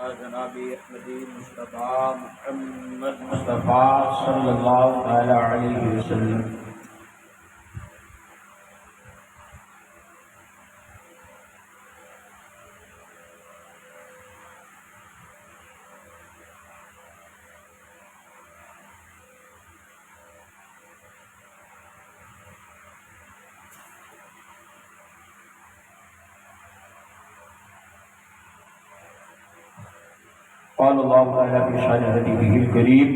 جناب احمد مصطفیٰ محمد مصطفیٰ صلی اللہ علیہ وسلم۔ قال الله تعالى في شأن حبيبه الكريم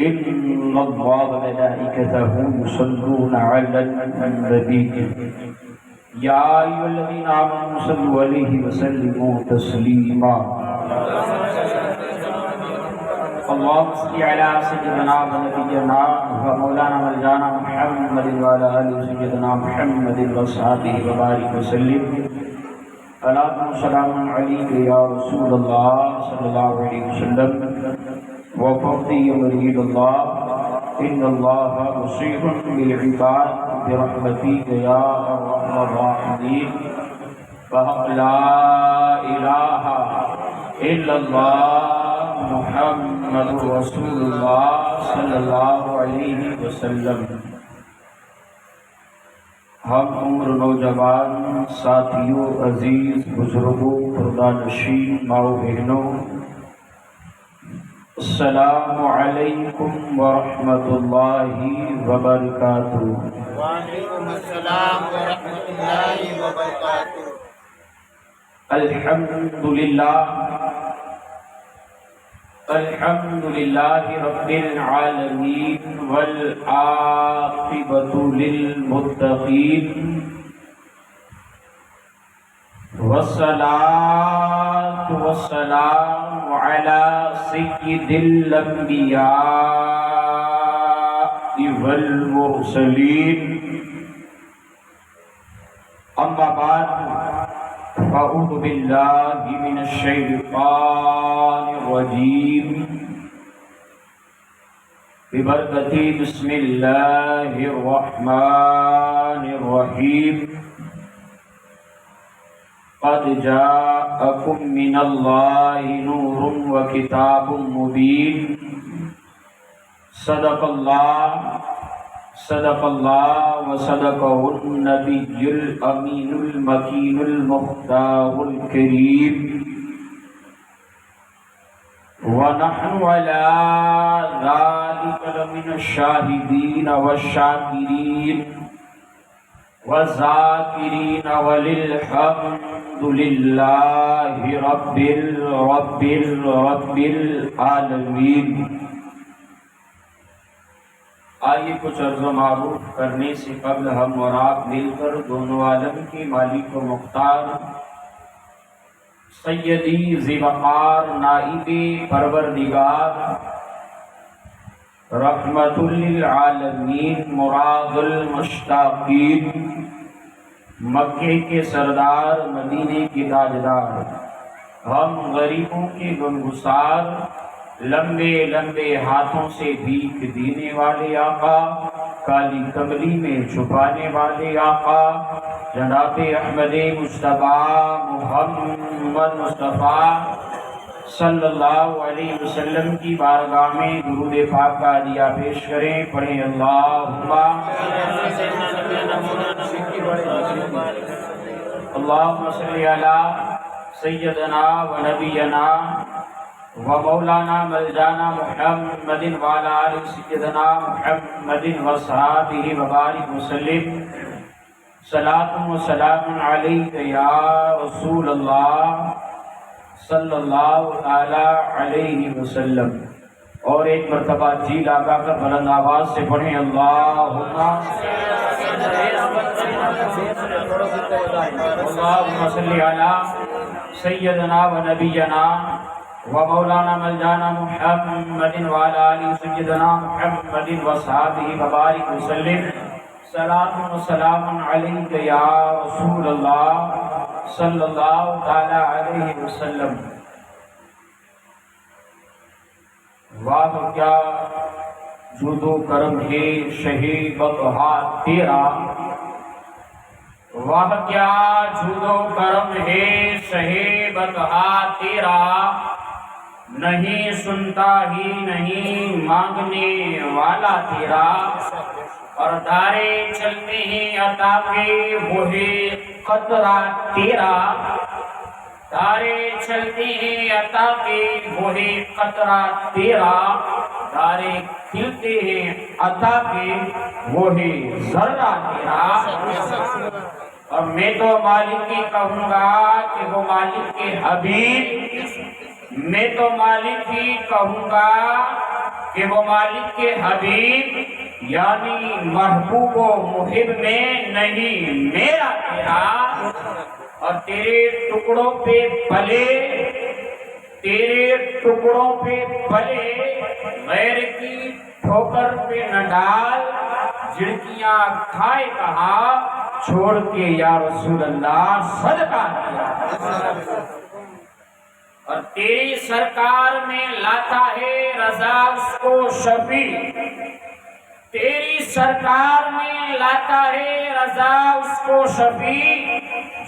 إن الله وملائكته يصلون على النبي يا أيها الذين آمنوا صلوا عليه وسلموا تسليما اللهم صل على سيدنا ونبينا ومولانا مولانا محمد وعلى آل سيدنا محمد وصحبه وبارك وسلم اللهم سلام عليك يا رسول الله صلى الله عليه وسلم وفضي ولي الله إن الله بصير بالعباد برحمتك يا أرحم الراحمين فحق لا إله إلا الله محمد رسول الله صلى الله عليه وسلم۔ ہم عمر نوجوان ساتھیوں، عزیز بزرگوں، پردہ نشین ماؤں بہنوں، السلام علیکم ورحمۃ اللہ وبرکاتہ۔ وعلیکم السلام ورحمۃ اللہ وبرکاتہ۔ الحمد للہ رب العالمین والعاقبۃ للمتقین والصلاة والسلام علی سید الانبیاء والمرسلین اما بعد اعوذ باللہ من الشیطان الرجیم ببرکۃ بسم اللہ الرحمن الرحیم قد جاءکم من اللہ نور وکتاب مبین صدق اللہ وصدق النبی الامین المکین المختار الکریم ونحن علی ذلک لمن الشاہدین والشاکرین والذاکرین وللحمد للہ رب العالمین۔ آئیے کچھ عرض و معروف کرنے سے قبل ہم اور آپ مل کر دونوں عالم کے مالک و مختار سیدی ذی وقار نائب پروردگار رحمت للعالمین مراد المشتاقین مکے کے سردار مدینے کے تاجدار ہم غریبوں کے غمگسار لمبے لمبے ہاتھوں سے بھیک دینے والے آقا کالی کملی میں چھپانے والے آقا جناب احمد مصطفیٰ محمد مصطفیٰ صلی اللہ علیہ وسلم کی بارگاہ میں درود پاک کا ہدیہ پیش کریں۔ پڑھیں اللہم صلی علی سیدنا و نبینا ومولانا ملجانا محمد وعلى آل سيدنا محمد وصحابه وبارك وسلم صلاة وسلام عليك يا رسول الله صلی اللہ علیہ وسلم۔ اور ایک مرتبہ جی لگا کر بلند آواز سے پڑھیں اللہم صلی علی سیدنا و نبینا ومولانا ملجانا محمد وعلى آل سيدنا محمد وصحابه وبارك وسلم صلاة وسلام عليك يا رسول الله صلی اللہ علیہ وسلم۔ واہ کیا جود و کرم ہے شہ بطحا تیرا وہ کیا جود و کرم ہے شہ بقا تیرا، نہیں سنتا ہی نہیں مانگنے والا تیرا، اور دارے چلتے ہیں عطا کے وہی قطرہ تیرا، دارے چلتے ہیں عطا کے وہی قطرہ تیرا، دارے کھلتے ہیں عطا کے وہی ذرہ تیرا۔ اور میں تو مالک ہی کہوں گا کہ وہ مالک کے حبیب، میں تو مالک ہی کہوں گا کہ وہ مالک کے حبیب، یعنی محبوب و محب میں نہیں میرا تیرا۔ اور تیرے ٹکڑوں پہ پلے، تیرے ٹکڑوں پہ پلے، غیر کی ٹھوکر پہ نہ ڈال، جھڑکیاں کھائے کہا چھوڑ کے یا رسول اللہ صدقہ دیا۔ اور تیری سرکار میں لاتا ہے رضا اس کو شفیع، تیری سرکار میں لاتا ہے رضا اس کو شفیع،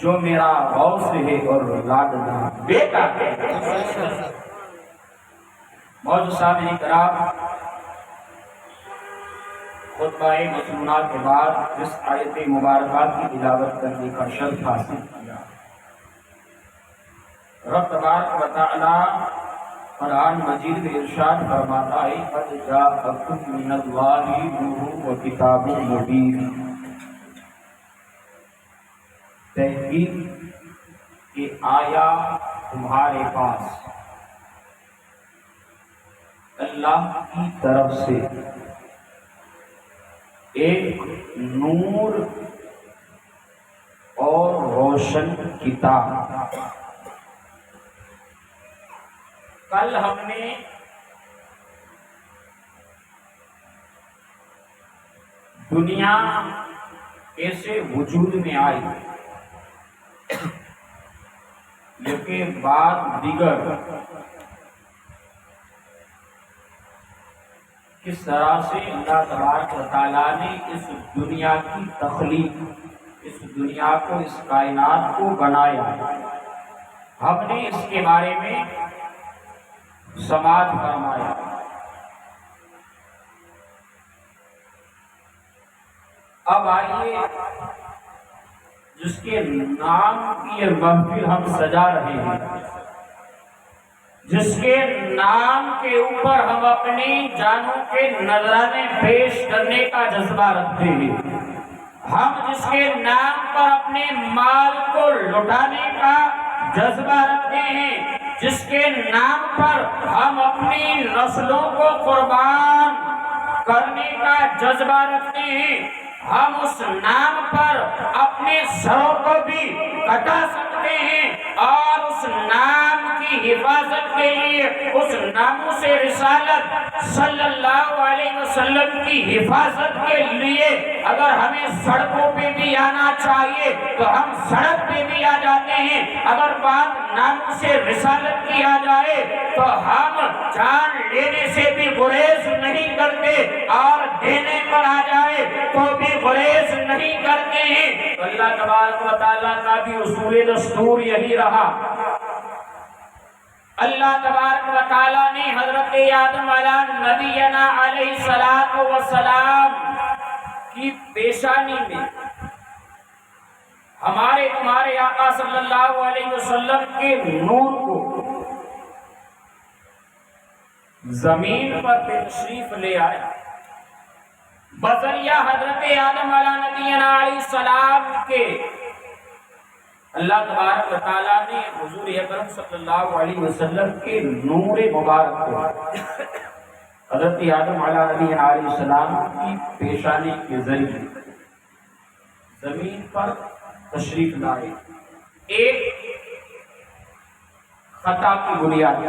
جو میرا غوث ہے اور لاڈلا بیٹا ہے۔ موجود سامعین کرام، خطبہ مسنونہ کے بعد جس آیت مبارکہ کی تلاوت کرنے کا شرف حاصل کیا، رب تبارک و تعالی قرآن مجید میں ارشاد فرماتا ہے قد جاءکم من اللہ نور و کتاب مبین، تحقیق کہ آیا تمہارے پاس اللہ کی طرف سے ایک نور اور روشن کتاب۔ کل ہم نے دنیا کیسے وجود میں آئی، لیکن بات دیگر کس طرح سے اللہ تبارک و تعالیٰ نے اس دنیا کی تخلیق، اس دنیا کو، اس کائنات کو بنایا، ہم نے اس کے بارے میں سماعت فرمایا۔ اب آئیے جس کے نام کی یہ محفل ہم سجا رہے ہیں، جس کے نام کے اوپر ہم اپنی جانوں کے نذرانے پیش کرنے کا جذبہ رکھتے ہیں، ہم جس کے نام پر اپنے مال کو لٹانے کا جذبہ رکھتے ہیں، جس کے نام پر ہم اپنی نسلوں کو قربان کرنے کا جذبہ رکھتے ہیں، ہم اس نام پر اپنے سروں کو بھی کٹا سکتے ہیں، اور اس نام کی حفاظت کے لیے، اس ناموس رسالت صلی اللہ علیہ وسلم کی حفاظت کے لیے اگر ہمیں سڑکوں پہ بھی آنا چاہیے تو ہم سڑک پہ بھی آ جاتے ہیں، اگر بات ناموس رسالت کی آ جائے تو ہم جان لینے سے بھی گریز نہیں کرتے، اور دینے پر آ جائے تو بھی گریز نہیں کرتے ہیں۔ تو اللہ تبارک و تعالیٰ کا بھی اصول دستور یہی رہا۔ اللہ تبارک و تعالیٰ نے حضرت آدم علیہ نبینا علیہ السلام کی پیشانی میں ہمارے تمہارے آقا صلی اللہ علیہ وسلم کے نور کو زمین پر تشریف لے آیا، بذریعہ حضرت آدم علیہ نبینا علیہ السلام کے اللہ تبارک و تعالیٰ نے حضور اکرم صلی اللہ علیہ وسلم کے نور مبارک کو حضرت آدم علیہ نبینا علیہ السلام کی پیشانی کے ذریعے زمین پر تشریف لائے، ایک خطا کی بنیاد۔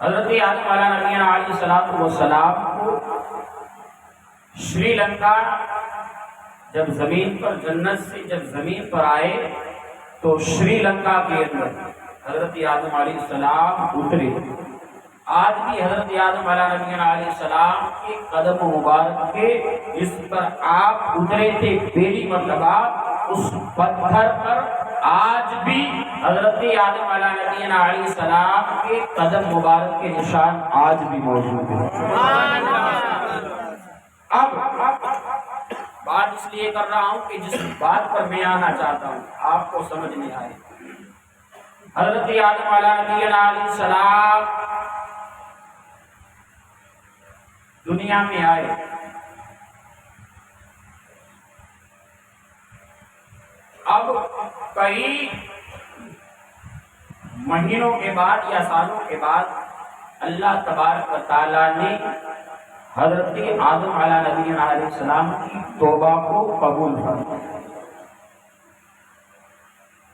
حضرت آدم علیہ نبینا علیہ السلام کو شری لنکا جب زمین پر، جنت سے جب زمین پر آئے تو شری لنکا کے اندر حضرت آدم علیہ السلام اترے، آج بھی حضرت آدم علیہ السلام کے قدم مبارک کے جس پر آپ اترے تھے پہلی مرتبہ، اس پتھر پر آج بھی حضرت آدم علیہ السلام کے قدم مبارک کے نشان آج بھی موجود ہیں۔ اب بات اس لیے کر رہا ہوں کہ جس بات پر میں آنا چاہتا ہوں آپ کو سمجھ نہیں آئے۔ حضرت آدم علیہ السلام دنیا میں آئے، اب کئی مہینوں کے بعد یا سالوں کے بعد اللہ تبارک و تعالیٰ نے حضرت آدم علیہ السلام کی توبہ کو قبول فرمایا۔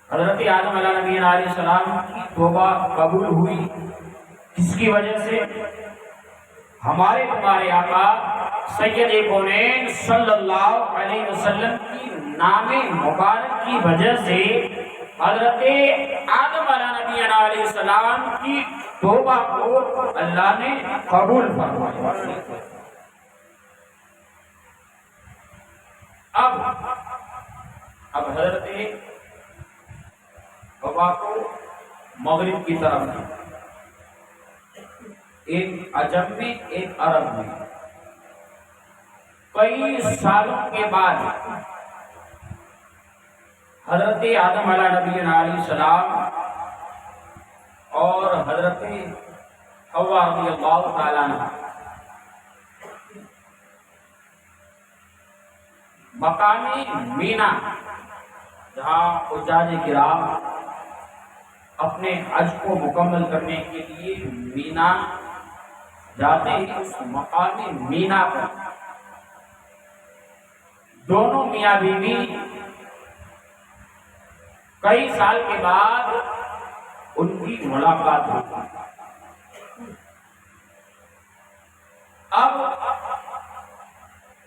حضرت آدم علیہ السلام کی توبہ قبول ہوئی، اس کی وجہ سے ہمارے تمہارے آقا سید کونین صلی اللہ علیہ وسلم کی نام مبارک کی وجہ سے حضرت آدم علیہ السلام کی توبہ کو اللہ نے قبول فرمایا۔ اب حضرت توبہ کو مغرب کی طرف ایک عجم میں ایک عرب میں کئی سالوں کے بعد حضرت آدم علیہ السلام اور حضرت حوا رضی اللہ تعالیٰ عنہ مقامی مینا، جہاں حجاج کرام اپنے حج کو مکمل کرنے کے لیے مینا جاتے ہیں، اس مقامی مینا پر دونوں میاں بیوی کئی سال کے بعد ان کی ملاقات ہوئی۔ اب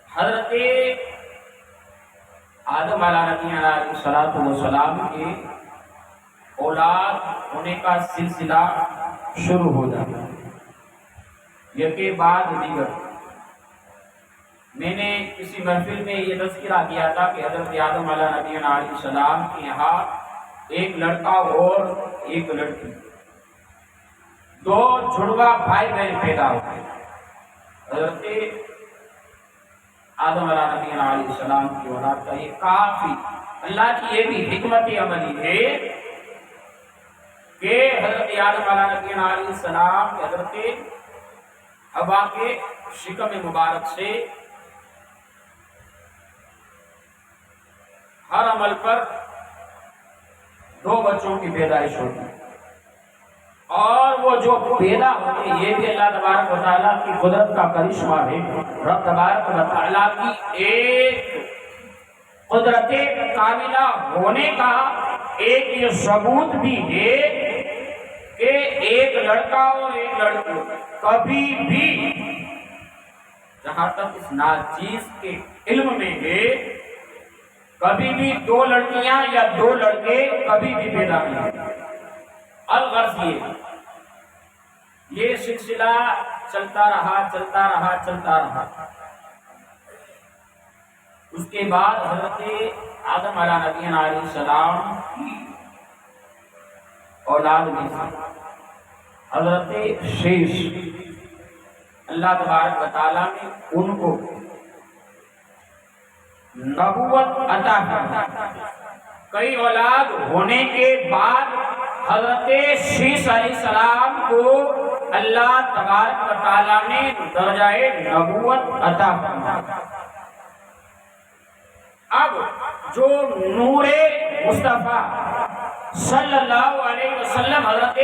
حضرت آدم علیہ السلام کے اولاد ہونے کا سلسلہ شروع ہو جاتا ہے، یکے بعد دیگر۔ میں نے کسی محفل میں یہ تذکرہ کیا تھا کہ حضرت آدم علیہ السلام کے یہاں ایک لڑکا اور ایک لڑکی، دو جڑواں بھائی بہن پیدا ہوئے۔ حضرت آدم علیہ السلام کی اولاد کا یہ کافی، اللہ کی یہ بھی حکمت عملی ہے کہ حضرت آدم علیہ السلام کے حضرت حوا کے شکم مبارک سے ہر عمل پر دو بچوں کی پیدائش ہوتی ہے، اور وہ جو پیدا ہوتے ہیں یہ بھی اللہ تبارک و تعالیٰ کی قدرت کا کرشمہ ہے۔ رب تبارک و تعالیٰ کی ایک قدرت کاملہ ہونے کا ایک یہ ثبوت بھی ہے کہ ایک لڑکا اور ایک لڑکی کبھی بھی، جہاں تک اس ناچیز کے علم میں ہے، کبھی بھی دو لڑکیاں یا دو لڑکے کبھی بھی پیدا نہیں ہوتے۔ الغرض یہ سلسلہ چلتا رہا۔ اس کے بعد حضرت آدم علیہ السلام کی اولاد میں سے حضرت شیش، اللہ تبارک و تعالیٰ نے ان کو نبوت عطا کی۔ کئی اولاد ہونے کے بعد حضرت شیش علیہ السلام کو اللہ تبارک و تعالیٰ نے درجہ نبوت عطا فرمایا۔ اب جو نور مصطفیٰ صلی اللہ علیہ وسلم حضرت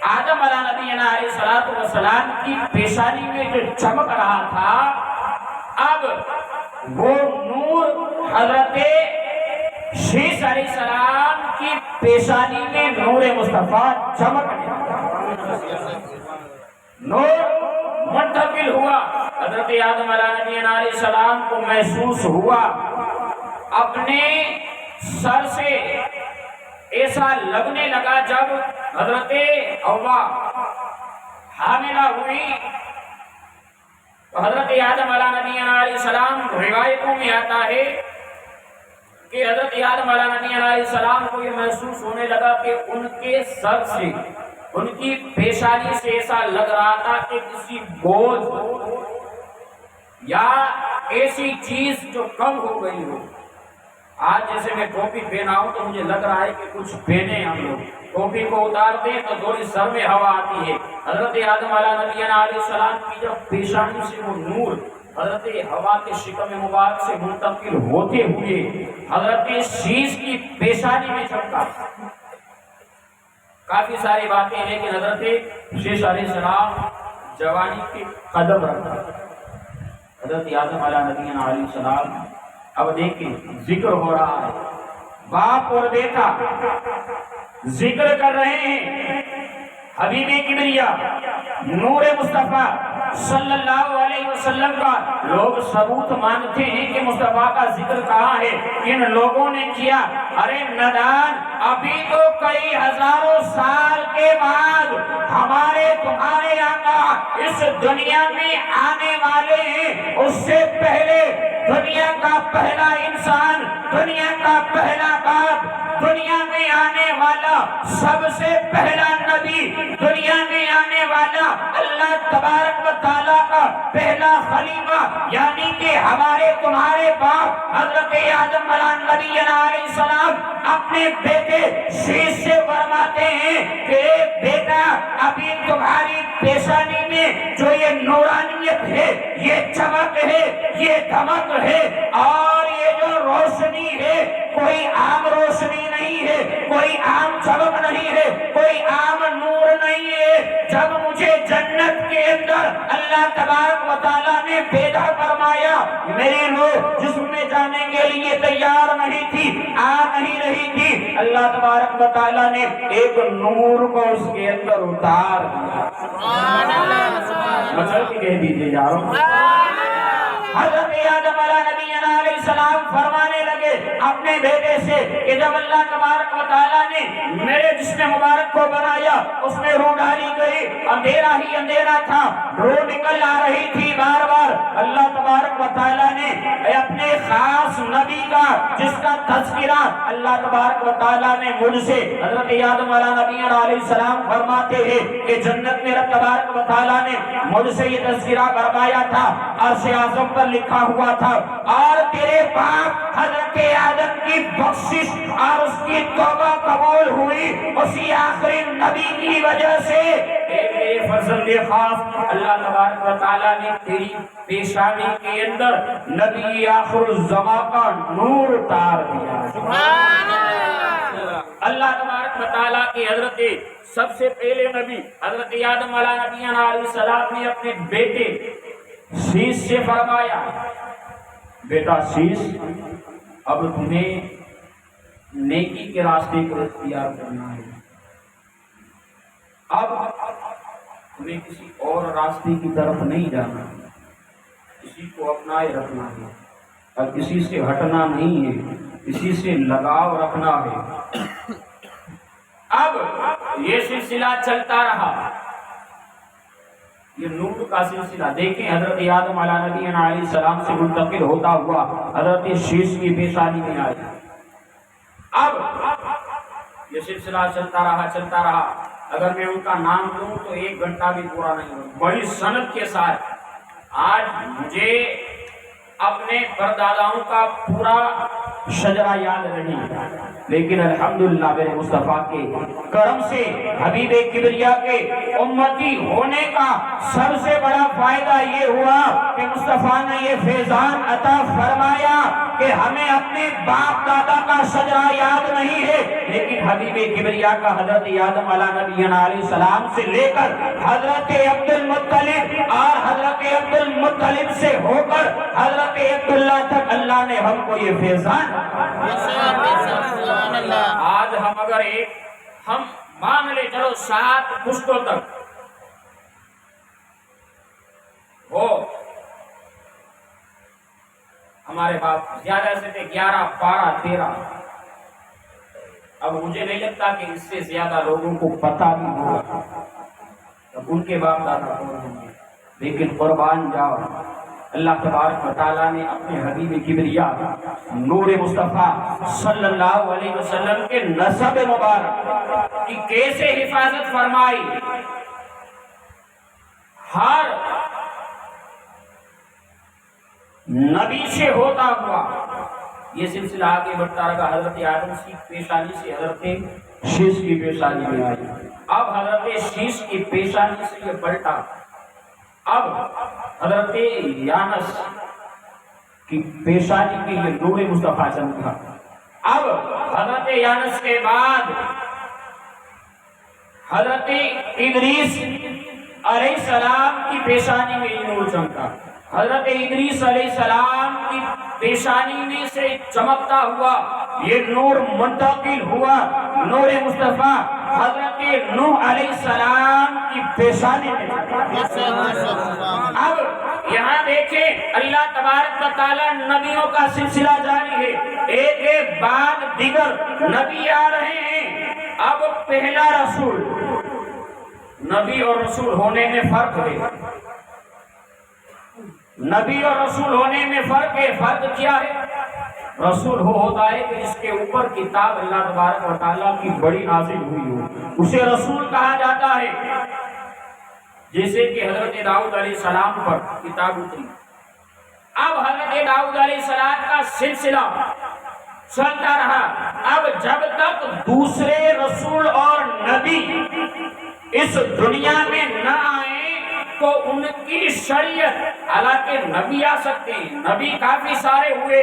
آدم علیہ السلام کی پیشانی میں جو چمک رہا تھا، اب وہ نور حضرت شیش علیہ السلام کی پیشانی میں نور مصطفیٰ چمک رہا، نور منتقل ہوا۔ حضرت آدم علیہ السلام کو محسوس ہوا اپنے سر سے ایسا لگنے لگا، جب حضرت حوا حاملہ ہوئی تو حضرت آدم علیہ السلام روایتوں میں آتا ہے کہ حضرت آدم علیہ السلام کو یہ محسوس ہونے لگا کہ ان کے سر سے، ان کی پیشانی سے ایسا لگ رہا تھا کہ کسی بوجھ یا ایسی چیز جو کم ہو گئی ہو. آج جیسے میں ٹوپی پہنا ہوں تو مجھے لگ رہا ہے کہ کچھ پہنے ہم لوگ، ٹوپی کو اتارتے ہیں تو تھوڑی سر میں ہوا آتی ہے. حضرت آدم علیہ السلام کی جب پیشانی سے وہ نور حضرت ہوا کے شکم مبارک سے منتقل ہوتے ہوئے حضرت شیش کی پیشانی میں چمکا. کافی ساری باتیں ہیں کہ حضرت شیش علیہ السلام جوانی کے قدم رکھا. حضرت آدم علیہ السلام اب دیکھیں ذکر ہو رہا ہے، باپ اور بیٹا ذکر کر رہے ہیں حبیب کبریا نور مصطفیٰ صلی اللہ علیہ وسلم کا. لوگ ثبوت مانگتے ہیں کہ مصطفیٰ کا ذکر کہاں ہے. ان لوگوں نے کیا، ارے ندان ابھی تو کئی ہزاروں سال کے بعد ہمارے تمہارے آقا اس دنیا میں آنے والے ہیں. اس سے پہلے دنیا کا پہلا انسان، دنیا کا پہلا باپ، دنیا میں آنے والا سب سے پہلا نبی، دنیا میں آنے والا اللہ تبارک و تعالیٰ کا پہلا خلیفہ، یعنی کہ ہمارے تمہارے باپ حضرت آدم علیہ السلام اپنے بیٹے شیش سے فرماتے ہیں کہ بیٹا ابھی تمہاری پیشانی میں جو یہ نورانیت ہے، یہ چمک ہے، یہ دھمک ہے، اور یہ جو روشنی ہے کوئی عام روشنی نہیں ہے، کوئی عام چمک نہیں ہے، کوئی عام نور نہیں ہے. جب مجھے جنت کے اندر اللہ تبارک و تعالیٰ نے پیدا فرمایا، میری روح جسم میں جانے کے لیے تیار نہیں تھی، آ نہیں رہی تھی، اللہ تبارک و تعالیٰ نے ایک نور کو اس کے اندر اتار دیا. مچل کے کہہ دیجیے یارو. حضرت آدم علیہ السلام فرمانے لگے اپنے بیٹے سے کہ جب اللہ تبارک و تعالیٰ نے میرے جسم مبارک کو بنایا، اس میں روح ڈالی گئی، اندھیرا ہی اندھیرا تھا، روح نکل آ رہی تھی بار بار. اللہ تبارک و تعالیٰ نے اپنے خاص نبی کا جس کا تذکرہ اللہ تبارک و تعالیٰ نے مجھ سے، حضرت آدم علیہ السلام فرماتے ہیں کہ جنت میں رب تبارک و تعالیٰ نے مجھ سے یہ تذکرہ فرمایا تھا، عرش اعظم پر لکھا ہوا تھا، اور تیرے باپ حضرت آدم کی بخشش اور اس کی توبہ قبول ہوئی اسی آخری نبی کی وجہ سے. میرے فرزند خاص اللہ تبارک و تعالیٰ نے تیری پیشانی کے اندر نبی آخر الزمان کا نور اتار دیا. اللہ تبارک و تعالیٰ کی حضرت سب سے پہلے نبی حضرت آدم علیہ السلام نے اپنے بیٹے شیش سے فرمایا، بیٹا شیش اب تمہیں نیکی کے راستے کو اختیار کرنا ہے. اب تمہیں کسی اور راستے کی طرف نہیں جانا، کسی کو اپنائے رکھنا ہے اور کسی سے ہٹنا نہیں ہے، کسی سے لگاؤ رکھنا ہے. اب یہ سلسلہ چلتا رہا، یہ نور کا سلسلہ. دیکھیں حضرت آدم علیہ السلام سے منتقل ہوتا ہوا حضرت شیش کی پیشانی میں آیا. اب یہ سلسلہ چلتا رہا. اگر میں ان کا نام لوں تو 1 گھنٹہ بھی پورا نہیں ہوگا. بڑی صنعت کے ساتھ آج مجھے اپنے پرداداؤں کا پورا شجرہ یاد نہیں، لیکن الحمدللہ میرے مصطفیٰ کے کرم سے حبیب کبریا کے امتی ہونے کا سب سے بڑا فائدہ یہ ہوا کہ مصطفیٰ نے یہ فیضان عطا فرمایا کہ ہمیں اپنے باپ دادا کا شجرہ یاد نہیں ہے، لیکن حبیب کبریا کا حضرت آدم علیہ السلام سے لے کر حضرت عبد المطلب اور حضرت عبد المطلب سے ہو کر حضرت عبداللہ تک اللہ نے ہم کو یہ فیضان. آج ہم اگر ہم مان لے چلو 7 پشتوں تک ہو، ہمارے باپ زیادہ سے تھے 11 12 13. اب مجھے نہیں لگتا کہ اس سے زیادہ لوگوں کو پتہ بھی ہوگا. اب ان کے باپ دادا کون ہوں گے؟ لیکن قربان جاؤ، اللہ تبارک و تعالیٰ نے اپنے حبیب کبریا نور مصطفیٰ صلی اللہ علیہ وسلم کے نسب مبارک کی کیسے حفاظت فرمائی۔ ہر نبی سے ہوتا ہوا یہ سلسلہ آگے بڑھتا رہا۔ حضرت آدم کی پیشانی سے حضرت شیش کی پیشانی میں آئی، اب حضرت شیش کی پیشانی سے یہ پلٹا، اب حضرت یانس کی پیشانی کے یہ نور مصطفیٰ چمکا، اب حضرت یانس کے بعد حضرت ادریس علیہ السلام کی پیشانی میں یہ نور چمکا، حضرت ادریس علیہ السلام کی پیشانی میں سے چمکتا ہوا یہ نور منتقل ہوا نور مصطفیٰ حضرت نوح علیہ السلام کی پیشانی میں۔ اب یہاں دیکھیں اللہ تبارک و تعالیٰ نبیوں کا سلسلہ جاری ہے، ایک ایک بعد دیگر نبی آ رہے ہیں۔ اب پہلا رسول، نبی اور رسول ہونے میں فرق ہے، نبی اور رسول ہونے میں فرق ہے۔ فرق کیا ہے؟ رسول ہوتا ہے کہ جس کے اوپر کتاب اللہ تبارک و تعالیٰ کی بڑی نازل ہوئی ہو، اسے رسول کہا جاتا ہے۔ جیسے کہ حضرت داؤد علیہ السلام پر کتاب اتری، اب حضرت داؤد علیہ السلام کا سلسلہ چلتا رہا، اب جب تک دوسرے رسول اور نبی اس دنیا میں نہ آئے تو ان کی شریعت، حالانکہ نبی آ سکتے ہیں، نبی کافی سارے ہوئے،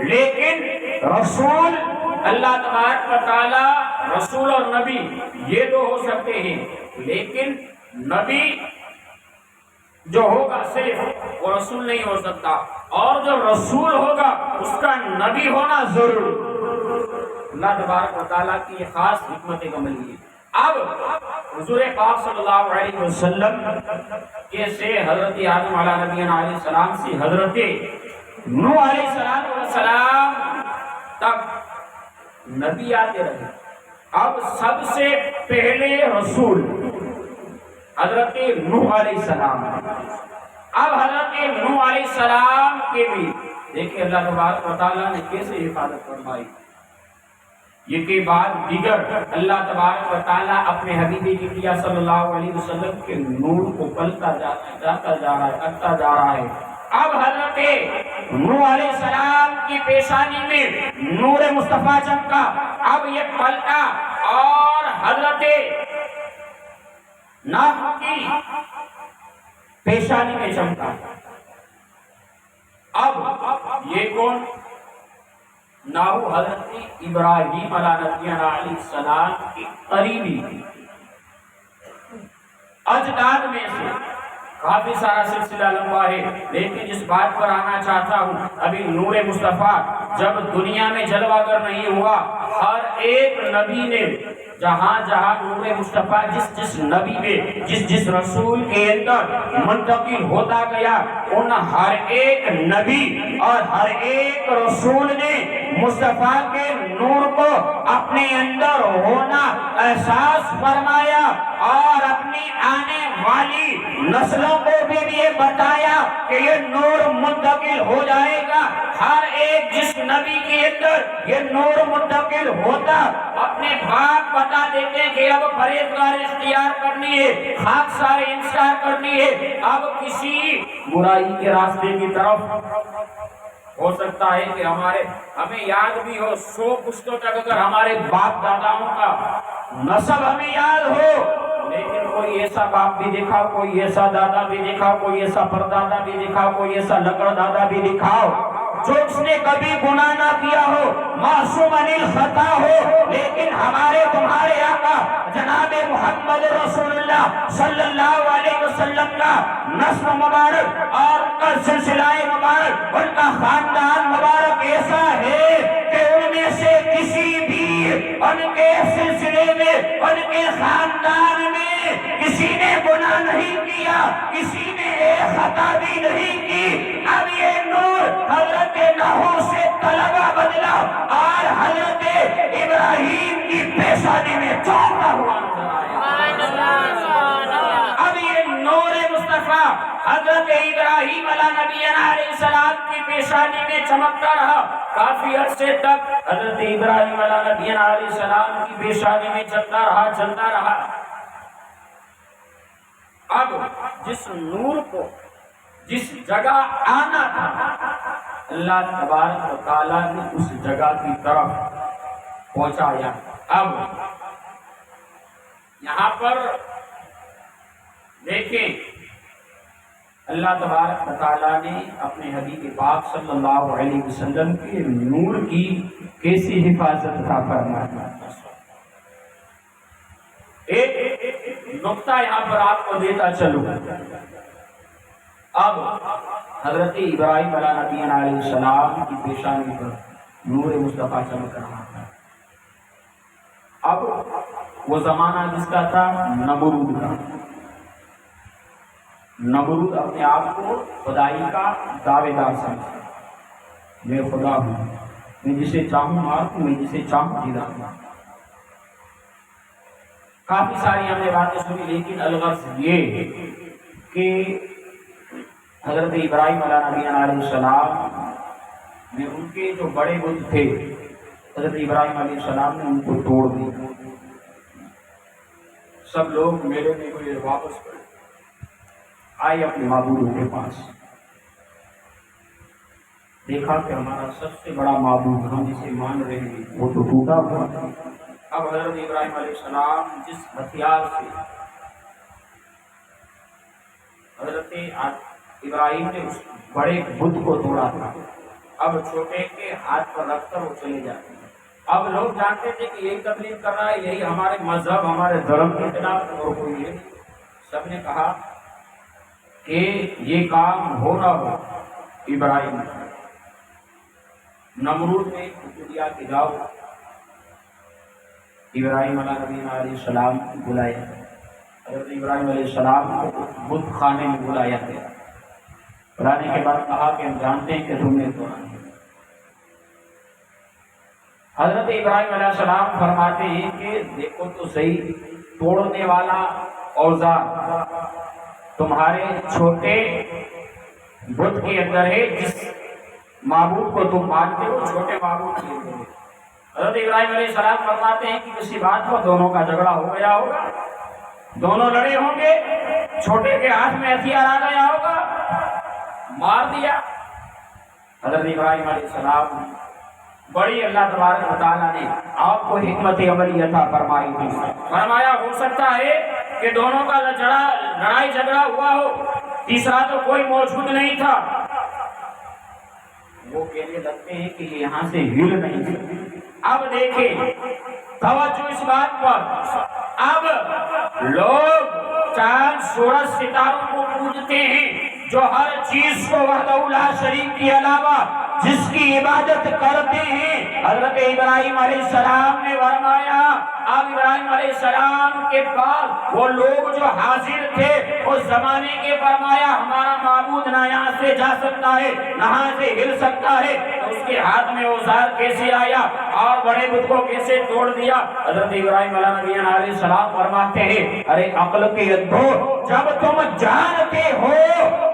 لیکن رسول اللہ تبارک و تعالی رسول اور نبی یہ دو ہو سکتے ہیں، لیکن نبی جو ہوگا صرف وہ رسول نہیں ہو سکتا، اور جو رسول ہوگا اس کا نبی ہونا ضرور۔ اللہ تبارک و تعالیٰ کی یہ خاص حکمت عملی ہے۔ اب حضور پاک صلی اللہ علیہ وسلم کے سے حضرت آدم علیہ نبینا علیہ السلام سے حضرت نوح علیہ السلام تک نبی آتے رہے۔ اب سب سے پہلے رسول حضرت نوح علیہ السلام، اب حضرت نوح علیہ السلام کے بھی دیکھیں اللہ تبارک و تعالیٰ نے کیسے حفاظت فرمائی۔ یہ کے بعد دیگر اللہ تبارک و تعالیٰ اپنے حبیب کبریا صلی اللہ علیہ وسلم کے نور کو پلتا جاتا جا رہا ہے، کرتا جا رہا ہے۔ اب حضرت نوح علیہ السلام کی پیشانی میں نور مصطفیٰ چمکا، اب یہ پلٹا اور حضرت نوح کی پیشانی میں چمکا۔ اب یہ کون؟ ناؤ حضرت ابراہیم علیہ السلام کی قریبی اجداد میں سے، کافی سارا سلسلہ لمبا ہے، لیکن جس بات پر آنا چاہتا ہوں، ابھی نور مصطفیٰ جب دنیا میں جلوہ گر نہیں ہوا، ہر ایک نبی نے جہاں جہاں نور مصطفیٰ جس نبی میں جس رسول کے اندر منتقل ہوتا گیا، ان ہر ایک نبی اور ہر ایک رسول نے مصطفیٰ کے نور کو اپنے اندر ہونا احساس فرمایا، اور اپنی آنے والی نسلوں کو بھی یہ بتایا کہ یہ نور منتقل ہو جائے گا۔ ہر ایک جس نبی کے اندر یہ نور منتقل ہوتا، اپنے باپ بتا دیتے کہ اب پرہیزگار اختیار کرنی ہے، خاکسار انکار کرنی ہے، اب کسی برائی کے راستے کی طرف۔ ہو سکتا ہے کہ ہمیں یاد بھی ہو 100 پشتوں تک اگر ہمارے باپ داداؤں کا نسب ہمیں یاد ہو، لیکن کوئی ایسا باپ بھی دکھاؤ، کوئی ایسا دادا بھی دکھاؤ، کوئی ایسا پردادا بھی دکھاؤ، کوئی ایسا لکڑ دادا بھی دکھاؤ جو اس نے کبھی گناہ نہ کیا ہو، معصوم عن الخطا ہو، لیکن ہمارے تمہارے آقا جناب محمد رسول اللہ صلی اللہ علیہ وسلم کا نسب مبارک اور ان کا سلسلہ مبارک، ان کا خاندان مبارک ایسا ہے کہ ان میں سے کسی بھی ان کے سلسلے میں، ان کے خاندان میں کسی نے گناہ نہیں کیا، کسی نے ایک خطا بھی نہیں کی۔ اب یہ نور حضرت نوح سے طلبہ بدلا اور حضرت ابراہیم کی پیشانی میں چمکتا ہوا نظر آیا۔ اب نقطہ حضرت ابراہیم علیہ نبی علیہ السلام کی پیشانی میں چمکتا رہا. کافی عرصے تک حضرت ابراہیم علیہ نبی علیہ السلام کی پیشانی میں چلتا رہا. اب جس نور کو جس جگہ آنا تھا اللہ تبارک و تعالیٰ نے اس جگہ کی طرف پہنچایا. اب یہاں پر دیکھیں اللہ تبارک و تعالیٰ نے اپنے حبیب پاک صلی اللہ علیہ وسلم کے نور کی کیسی حفاظت عطا فرمائی. ایک نقطہ یہاں پر آپ کو دیتا چلوں. اب حضرت ابراہیم علیہ نبی علیہ السلام کی پیشانی پر نور مصطفیٰ چمک رہا تھا. اب وہ زمانہ جس کا تھا نمرود کا. نمرود اپنے آپ کو خدائی کا دعوے دار سمجھتا. میں خدا ہوں، میں جسے چاہوں مار دوں، میں جسے چاہوں جلا دوں. کافی ساری ہم نے باتیں سنی، لیکن الغرض یہ کہ حضرت ابراہیم علیہ نبی علیہ السلام نے ان کے جو بڑے بت تھے حضرت ابراہیم علیہ السلام نے ان کو توڑ دیا. سب لوگ میلے میں کوئی واپس کرے آئے اپنے معبودوں کے پاس. دیکھا کہ ہمارا سب سے بڑا معبود ہم جسے مان رہے ہیں وہ تو ٹوٹا ہوا تھا. اب حضرت ابراہیم علیہ السلام جس ہتھیار سے حضرت ابراہیم نے اس بڑے بت کو توڑا تھا اب چھوٹے کے ہاتھ پر رکھ کر وہ چلے جاتے ہیں. اب لوگ جانتے تھے کہ یہی تبلیغ کر رہا ہے، یہی ہمارے مذہب ہمارے دھرم کے خلاف اور کوئی ہے. سب نے کہا کہ یہ کام ہو نہ ہو ابراہیم نمرود نے دیا کہ جاؤ ابراہیم علیہ نبی علیہ السلام کو بلایا. حضرت ابراہیم علیہ السلام کو بت خانے میں بلایا گیا. بلانے کے بعد کہا کہ ہم جانتے ہیں کہ تم نے توڑا. حضرت ابراہیم علیہ السلام فرماتے ہیں کہ دیکھو تو صحیح، توڑنے والا اوزار تمہارے چھوٹے بت کے اندر ہے. جس معبود کو تم مانتے ہو چھوٹے معبود کے اندر ہے. حضرت ابراہیم علیہ السلام فرماتے ہیں کہ کسی بات پر دونوں کا جھگڑا ہو گیا ہوگا، دونوں لڑے ہوں گے، چھوٹے کے ہاتھ میں ہتھیار آ گیا ہوگا، مار دیا. حضرت ابراہیم علیہ السلام بڑی اللہ تبارک و تعالیٰ نے آپ کو حکمت عملی عطا فرمائی تھی. فرمایا ہو سکتا ہے کہ دونوں کا لڑائی جھگڑا ہوا ہو، تیسرا تو کوئی موجود نہیں تھا. وہ کہنے لگتے ہیں کہ یہ یہاں سے ہل نہیں سکتے. اب دیکھیں توجہ اس بات پر، اب لوگ چاند سورج ستاروں کو پوجتے ہیں جو ہر چیز کو وحدہ لا شریک کے علاوہ جس کی عبادت کرتے ہیں. حضرت ابراہیم علیہ السلام نے فرمایا اب ابراہیم علیہ السلام کے بعد وہ لوگ جو حاضر تھے اس زمانے کے فرمایا ہمارا معبود نہ یہاں سے جا سکتا ہے نہ یہاں سے ہل سکتا ہے. اس کے ہاتھ میں اوزار کیسے آیا اور بڑے بت کو کیسے توڑ دیا. حضرت ابراہیم علیہ السلام فرماتے ہیں ارے عقل کے اندھو، جب تم جانتے ہو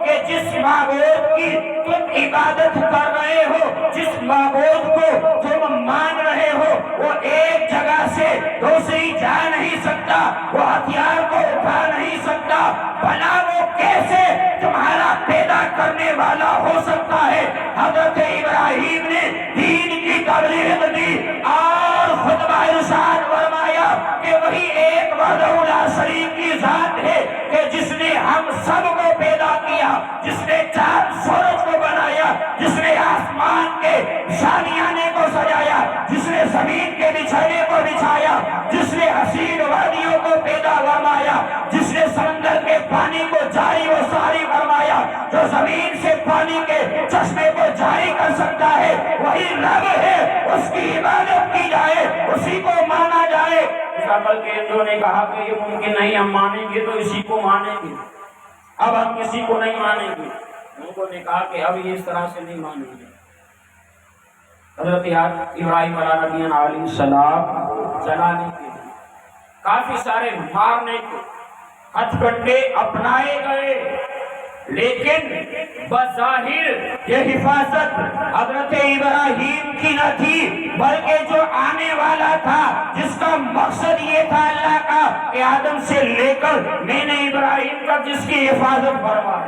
کہ جس معبود کی تم عبادت کر رہے ہو، جس معبود کو تم مان رہے ہو، وہ ایک جگہ سے دوسری جا نہیں سکتا، وہ ہتھیار کو اٹھا نہیں سکتا، بھلا وہ کیسے تمہارا پیدا کرنے والا ہو سکتا ہے. حضرت ابراہیم نے دین کی تبلیغ دی اور خطبہ ارشاد فرمایا کہ وہی ایک وحدہ لا شریک کی ذات ہے کہ جس نے ہم سب کو پیدا کیا، جس نے چاند سورج کو بنایا، جس نے آسمان کے شامیانے کو سجایا، جس نے زمین کے بچھانے کو بچھایا، جس نے حسین وادیوں کو پیدا فرمایا، جس نے سمندر کے پانی کو جاری و ساری فرمایا، جو زمین سے پانی کے چشمے کو جاری کر سکتا ہے وہی رب ہے. اس کی عبادت کی جائے، اسی کو مانا جائے. اس عقل کے اندھوں نے کہا کہ یہ ممکن نہیں، ہم مانیں گے تو اسی کو مانیں گے، اب ہم کسی کو نہیں مانیں گے. لوگوں نے کہا کہ اب یہ اس طرح سے نہیں مانیں گے. حضرت ابراہیم علیہ السلام جلانے کے لیے کافی سارے مارنے کے ہتھ کنڈے اپنائے گئے. لیکن بظاہر یہ حفاظت حضرت ابراہیم کی نہ تھی، بلکہ جو آنے والا تھا جس کا مقصد یہ تھا اللہ کا کہ آدم سے لے کر میں نے ابراہیم کا جس کی حفاظت فرمائی،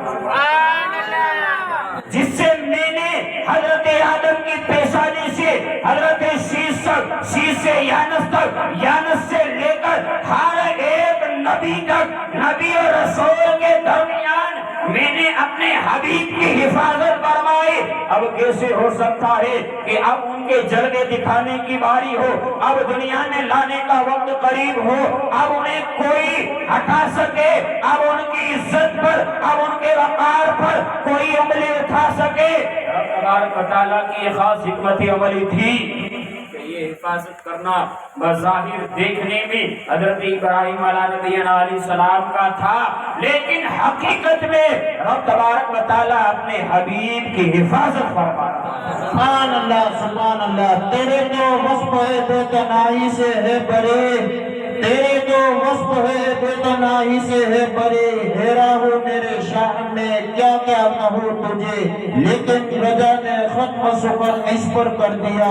جس سے میں نے حضرت آدم کی پیشانی سے حضرت شیش تک، شیش سے یانس تک، یانس سے لے کر ہر ایک نبی تک، نبی اور رسول کے درمیان میں نے اپنے حبیب کی حفاظت فرمائی۔ اب کیسے ہو سکتا ہے کہ اب ان کے جلوے دکھانے کی باری ہو، اب دنیا میں لانے کا وقت قریب ہو، اب انہیں کوئی ہٹا سکے، اب ان کی عزت پر، اب ان کے وقار پر کوئی انگلی اٹھا سکے؟ رب تبارک و تعالیٰ کی یہ خاص حکمت عملی تھی کہ یہ حفاظت کرنا بظاہر دیکھنے میں حضرت ابراہیم علیہ السلام کا تھا، لیکن حقیقت میں رب تبارک و تعالیٰ اپنے حبیب کی حفاظت فرما رہا ہے۔ سبحان اللہ، سبحان اللہ۔ تیرے جو وصف ہے بے تناہی سے ہے بڑے، تیرے جو وصف ہے بے تناہی سے ہے بڑے، حیرا ہو میرے شان میں کیا کیا کہوں تجھے، لیکن رجا نے ختم شکر اس پر کر دیا،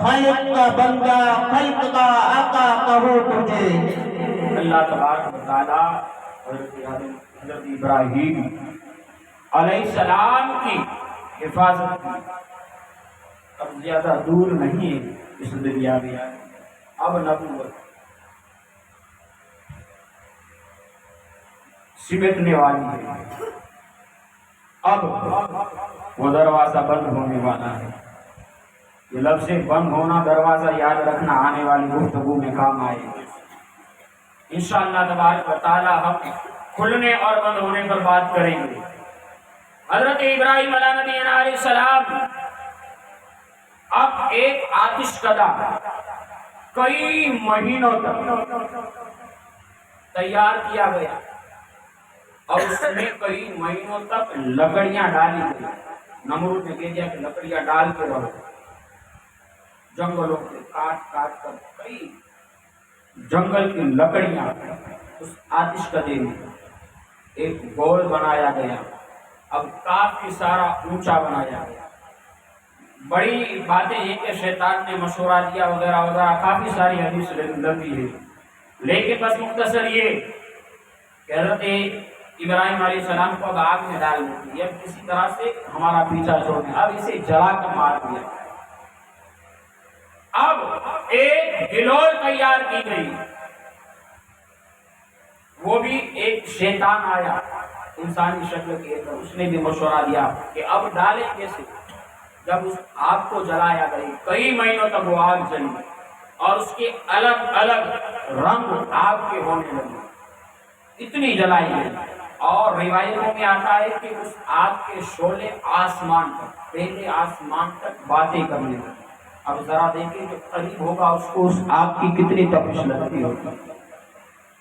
خلق کا بندہ خلق کا آقا کہوں تجھے۔ اللہ تبارک و تعالیٰ حضرت ابراہیم علیہ السلام کی حفاظت کی۔ اب زیادہ دور نہیں ہے اس دنیا میں، اب نبوت سمٹنے والی ہے، اب وہ دروازہ بند ہونے والا ہے۔ یہ لفظ بند ہونا، دروازہ یاد رکھنا آنے والی گفتگو میں کام آئے گا انشاءاللہ تبارک و تعالی۔ ہم کھلنے اور بند ہونے پر بات کریں گے۔ حضرت ابراہیم علیہ السلام اب ایک آتش کدہ کئی مہینوں تک تیار کیا گیا اور اس میں کئی مہینوں تک لکڑیاں ڈالی گئی۔ نمرود نے کہہ دیا کہ لکڑیاں ڈال کے رہو، جنگلوں سے کاٹ کاٹ کر کئی جنگل کی لکڑیاں اس آتش کدے میں ایک گول بنایا گیا، اب کافی سارا اونچا بنایا گیا۔ بڑی باتیں یہ کہ شیطان نے مشورہ دیا وغیرہ وغیرہ، کافی ساری حدیث لمبی ہے، لیکن بس مختصر یہ کہ حضرت ابراہیم علیہ السلام کو اب آگ میں ڈال دیتی ہے، اب کسی طرح سے ہمارا پیچھا چھوڑنے، اب اسے جلا کر مار دیا۔ اب ایک گلول تیار کی گئی، وہ بھی ایک شیطان آیا انسانی شکل کے، اس نے بھی مشورہ دیا کہ اب ڈالیں کیسے۔ جب اس آگ کو جلایا گئی، کئی مہینوں تک وہ آگ جلی اور اس کے الگ الگ رنگ آگ کے ہونے لگے، اتنی جلائی گئی۔ اور روایتوں میں آتا ہے کہ اس آگ کے شعلے آسمان تک، پہلے آسمان تک باتیں کرنے لگے۔ اب ذرا دیکھیں جو قریب ہوگا اس کو اس آگ کی کتنی تپش لگتی ہوگی۔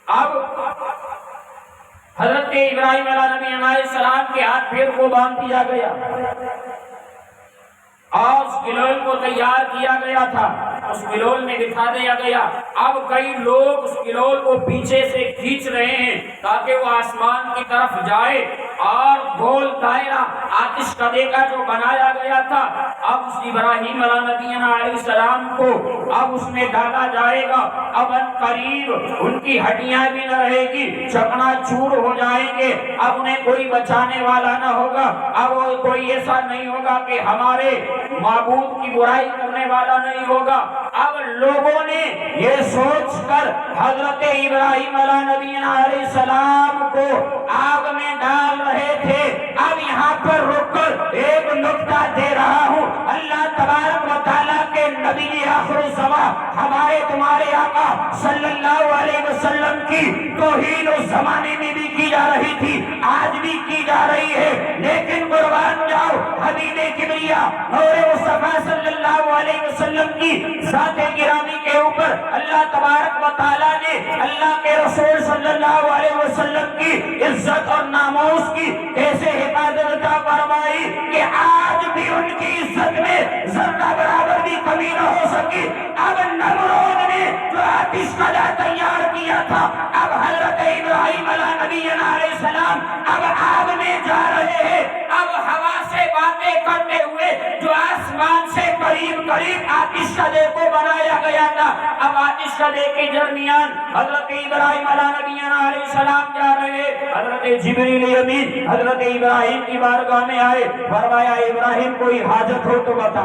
اب حضرت ابراہیم علیہ السلام کے ہاتھ پیر کو باندھ دیا گیا اور اس گلول کو تیار کیا گیا تھا، اس گلول میں بٹھا دیا گیا۔ اب کئی لوگ اس گلول کو پیچھے سے کھینچ رہے ہیں تاکہ وہ آسمان کی طرف جائے، اور گول دائرہ آتش کدے کا جو بنایا گیا تھا اب اس ابراہیم علیہ السلام کو اب اس میں ڈالا جائے گا۔ اب ان قریب ان کی ہڈیاں بھی نہ رہے گی، چکنا چور ہو جائیں گے، اب انہیں کوئی بچانے والا نہ ہوگا، اب کوئی ایسا نہیں ہوگا کہ ہمارے معبود کی برائی کرنے والا نہیں ہوگا۔ اب لوگوں نے یہ سوچ کر حضرت ابراہیم علیہ السلام کو آگ میں ڈال رہے تھے۔ اب یہاں پر رک کر ایک نکتہ دے رہا ہوں، اللہ تبارک و تعالیٰ کے نبی آخر الزمان ہمارے تمہارے آقا صلی اللہ علیہ وسلم کی توہین اس زمانے میں بھی کی جا رہی تھی، آج بھی کی جا رہی ہے، لیکن قربان جاؤ حبیب کبریا نور مصطفیٰ صلی اللہ علیہ وسلم کی ذات گرامی کے اوپر اللہ تبارک و تعالیٰ نے اللہ کے رسول صلی اللہ علیہ وسلم کی عزت اور ناموس کی کیسے حفاظت عطا فرمائی کہ آج بھی ان کی عزت میں ذرہ برابر بھی کمی نہ ہو سکی۔ اب نمرود نے جو آتش کدہ تیار کیا تھا اب حضرت ابراہیم علیہ نبینا علیہ السلام اب آگ میں جا رہے ہیں. اب ہوا سے باتیں کرتے ہوئے جو آسمان سے قریب قریب آتش کدے کو بنایا گیا تھا, اب آتش کدے کے درمیان حضرت ابراہیم علیہ نبینا علیہ السلام جا رہے ہیں. حضرت جبریل امین حضرت ابراہیم کی بارگاہ میں آئے, فرمایا ابراہیم کوئی حاجت ہو تو بتا.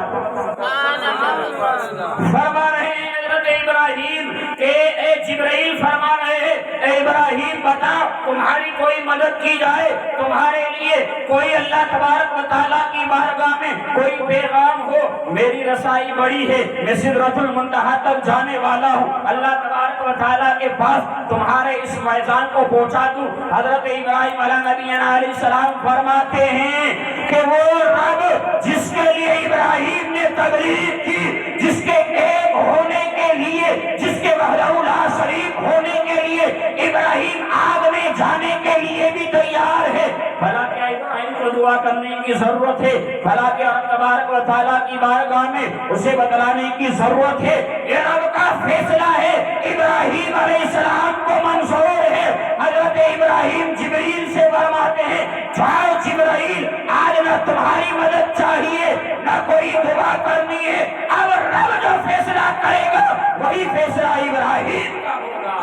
فرما رہے ہیں حضرت ابراہیم کہ اے جبرائیل فرما رہے ہیں اے ابراہیم بتا تمہاری کوئی مدد کی جائے, تمہارے لیے کوئی اللہ تبارک و تعالیٰ کی بارگاہ میں کوئی پیغام ہو. میری رسائی بڑی ہے, میں سدرۃ المنتہا تک جانے والا ہوں, اللہ تبارک و تعالیٰ کے پاس تمہارے اس میدان کو پہنچا دوں. حضرت ابراہیم علیہ نبینا علیہ السلام فرماتے ہیں کہ وہ رب جس کے لیے ابراہیم نے تبلیغ کی, جس کے ایک ہونے کے لیے, جس کے وحدہ لا شریک ہونے کے لیے ابراہیم آگ میں جانے کے لیے بھی تیار ہے, بھلا کیا ابراہیم کو دعا کرنے کی ضرورت ہے؟ بھلا کیا رب تبارک و تعالیٰ کی بارگاہ میں اسے بتلانے کی ضرورت ہے؟ یہ رب کا فیصلہ ہے, ابراہیم علیہ السلام کو منظور ہے. حضرت ابراہیم جبریل سے فرماتے ہیں جاؤ جبرائیل, آج نہ تمہاری مدد چاہیے نہ کوئی دعا کرنی ہے, اب رب جو فیصلہ کرے گا وہی فیصلہ ابراہیم کا ہوگا.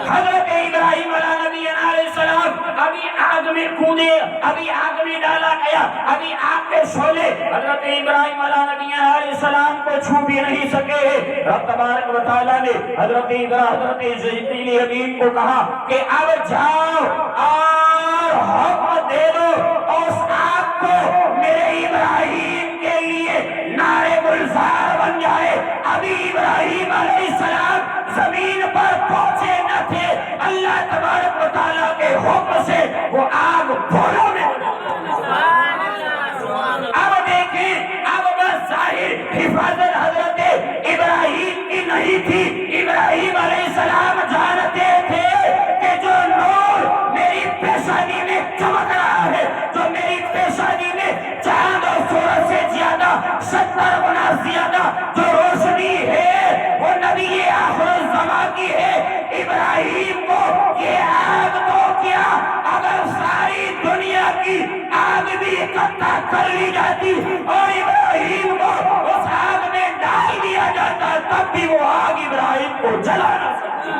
حضرت ابراہیم علیہ نبینا علیہ السلام ابھی آگ میں کودے, ابھی آگ میں ڈالا گیا, ابھی آگ کے شعلے حضرت ابراہیم علیہ نبینا علیہ السلام کو چھو بھی نہیں سکے. رب تبارک و تعالیٰ نے حضرت جبریل امین کو کہا کہ اب جاؤ اور حکم دے دو اس آگ کو میرے ابراہیم کے لیے نعرے گلزار بن جائے. ابھی ابراہیم علیہ السلام زمین پر پہنچے نہ تھے, اللہ تبارک و تعالیٰ کے حکم سے وہ آگ پھولوں میں. اب دیکھیں اب بس ظاہر حفاظت حضرت ابراہیم کی نہیں تھی, ابراہیم علیہ السلام جانتے تھے کہ جو نور میری پیشانی میں چمک رہا ہے, جو میری پیشانی میں چاند اور سورج سے زیادہ 70 گنا زیادہ جو روشنی ہے وہ نبی آخر الزمان کی ہے. ابراہیم کو یہ آگ تو کیا, اگر ساری دنیا کی آگ بھی اکٹھا کر لی جاتی اور ابراہیم کو اس آگ میں ڈال دیا جاتا تب بھی وہ آگ ابراہیم کو جلا نہ سکتی.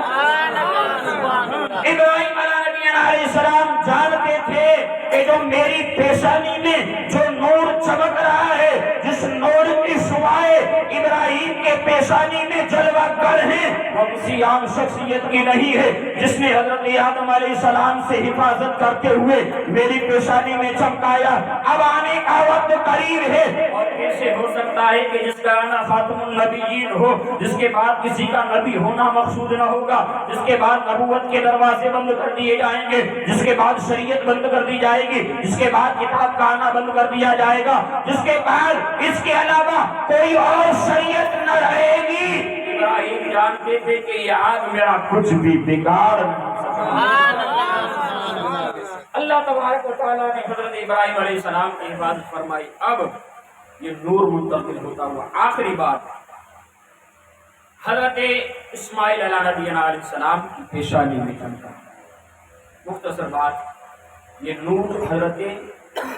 ابراہیم علیہ السلام جانتے تھے کہ جو میری پیشانی میں جو نور چمک رہا ہے, جس نور کی شعاعیں ابراہیم کے پیشانی میں جلوہ گر ہیں, وہ کسی عام شخصیت کی نہیں ہے جس نے حضرت آدم علیہ السلام سے حفاظت کرتے ہوئے میری پیشانی میں چمکایا. اب آنے کا وقت قریب ہے, اور کیسے ہو سکتا ہے کہ جس کا آنا خاتم النبیین ہو, جس کے بعد کسی کا نبی ہونا مقصود نہ ہوگا, جس کے بعد نبوت کے دروازے بند کر دیے جائیں گے, جس کے بعد شریعت بند کر دی جائے گی, جس کے بعد کتاب کا آنا بند کر دیا جائے گا, جس کے بعد اس کے علاوہ کوئی اور شریعت نہ رہے گی. ابراہیم جانتے تھے کہ یہ آگ میرا کچھ بھی بگاڑ نہیں. اللہ تبارک و تعالیٰ نے حضرت ابراہیم علیہ السلام کی حفاظت فرمائی. اب یہ نور منتقل ہوتا ہوا آخری بات حضرت اسماعیل علیہ نبینا علیہ السلام کی پیشانی میں چمکا. مختصر بات, یہ نور حضرت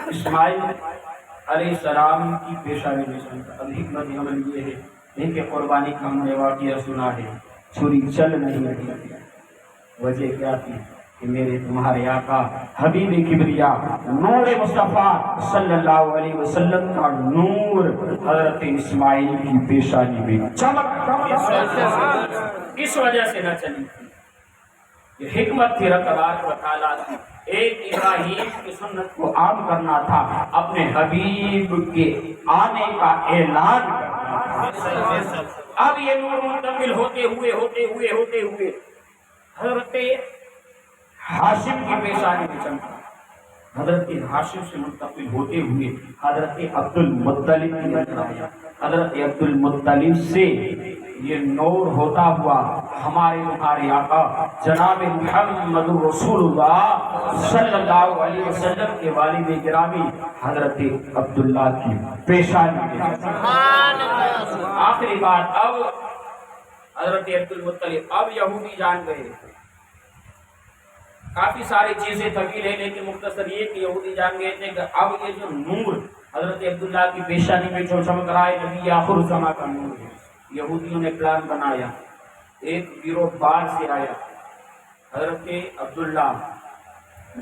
اسماعیل علیہ السلام کی پیشانی میں چمکا. اب حکمت عمل یہ ہے, دیکھیں قربانی کا ہم نے واقعہ سنا ہے, چھری چل نہیں رہی. وجہ کیا تھی کہ میرے تمہارے آقا حبیب کبریا نور مصطفیٰ صلی اللہ علیہ وسلم کا نور حضرت اسماعیل کی پیشانی میں چمک, اس وجہ سے نہ چلی تھی. یہ حکمت تھی رب تبارک و تعالیٰ کی. ایک ابراہیم کی سنت کو عام کرنا تھا, اپنے حبیب کے آنے کا اعلان کرنا تھا. اب یہ نور منتقل ہوتے ہوئے حضرت ہاشم کی پیشانی میں چمکا. حضرت ہاشم سے منتقل ہوتے ہوئے حضرت عبد المطلب کی نظر آیا. حضرت عبد المطلب سے یہ نور ہوتا ہوا ہمارے تمہارے آقا جناب محمد رسول اللہ صلی اللہ علیہ وسلم کے والد گرامی حضرت عبداللہ کی پیشانی میں. آخری بات, اب حضرت عبد المطلب اب یہودی جان گئے. کافی ساری چیزیں طویل ہیں لیکن مختصر یہ کہ یہودی جان گئے تھے کہ اب یہ جو نور حضرت عبداللہ کی پیشانی میں جو چمک رہا ہے نبی آخر الزماں کا نور ہے. یہودیوں نے پلان بنایا، ایک گروہ باہر سے آیا، حضرت عبداللہ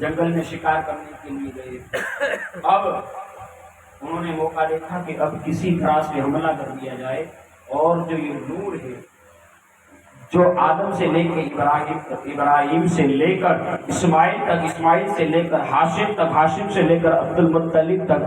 جنگل میں شکار کرنے کے لیے گئے. اب انہوں نے موقع دیکھا کہ اب کسی طرح سے حملہ کر دیا جائے اور جو یہ نور ہے جو آدم سے لے کے ابراہیم سے لے کر اسماعیل تک، اسماعیل سے لے کر ہاشم تک، ہاشم سے لے کر عبد المطلب تک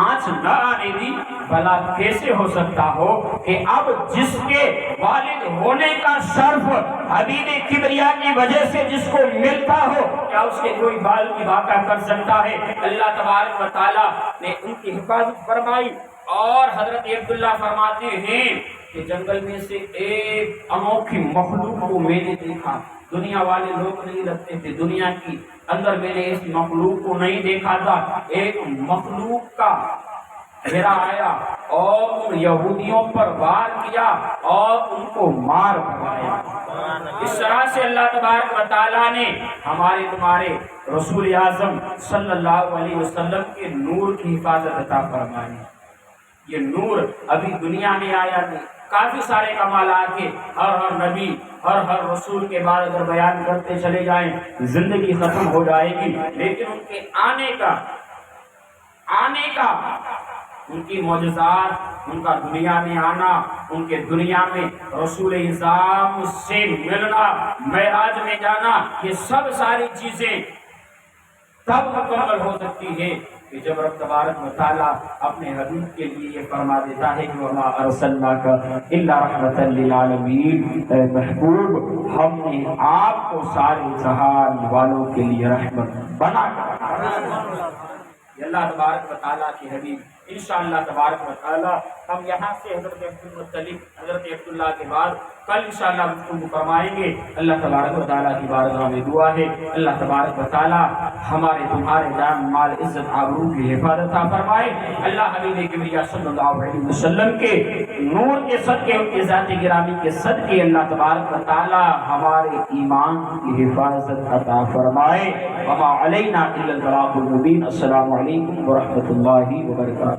آنچ نہ آنے دی. بھلا کیسے ہو سکتا ہو کہ اب جس کے والد ہونے کا شرف حبیب کبریا کی وجہ سے جس کو ملتا ہو، کیا اس کے کوئی بال کی واقع کر سکتا ہے؟ اللہ تبارک و تعالیٰ نے ان کی حفاظت فرمائی. اور حضرت عبداللہ فرماتے ہیں کہ جنگل میں سے ایک انوکھی مخلوق کو میں نے دیکھا. دنیا والے لوگ نہیں رکھتے تھے، دنیا کی اندر میں نے اس مخلوق کو نہیں دیکھا تھا. ایک مخلوق کا گھیرا آیا اور ان یہودیوں پر وار کیا اور ان کو مار بھگایا. اس طرح سے اللہ تبارک و تعالیٰ نے ہمارے تمہارے رسول اعظم صلی اللہ علیہ وسلم کے نور کی حفاظت عطا فرمائی. یہ نور ابھی دنیا میں آیا نہیں. کافی سارے کمالات ہیں. ہر نبی ہر رسول کے بعد اگر بیان کرتے چلے جائیں زندگی ختم ہو جائے گی، لیکن ان کے آنے کا ان کی معجزات، ان کا دنیا میں آنا، ان کے دنیا میں رسول اعظم سے ملنا، معراج میں جانا، یہ سب ساری چیزیں تب مکمل ہو سکتی ہے کہ جب رب تبارک و تعالیٰ اپنے حبیب کے لیے یہ فرما دیتا ہے کہ وَمَا أَرْسَلْنَاكَ إِلَّا رَحْمَةً لِّلْعَالَمِينَ. اے محبوب، ہم نے آپ کو سارے جہان والوں کے لیے رحمت بنا کر. یہ اللہ تبارک و تعالیٰ کے حبیب انشاءاللہ تبارک و تعالیٰ ہم یہاں سے حضرت عبد المطلب، حضرت عبداللہ کے بعد کل انشاءاللہ گفتگو فرمائیں گے. اللہ تبارک و تعالیٰ کی بارگاہ میں دعا ہے اللہ تبارک و تعالیٰ ہمارے تمہارے جان مال عزت آبرو کی حفاظت فرمائے. اللہ حبیب کبریا صلی اللہ علیہ وسلم کے نور کے صدقے، ان کے ذات گرامی کے صدقے اللہ تبارک و تعالیٰ ہمارے ایمان کی حفاظت عطا فرمائے. وما علینا الا البلاغ المبین. السلام علیکم ورحمۃ اللہ وبرکاتہ.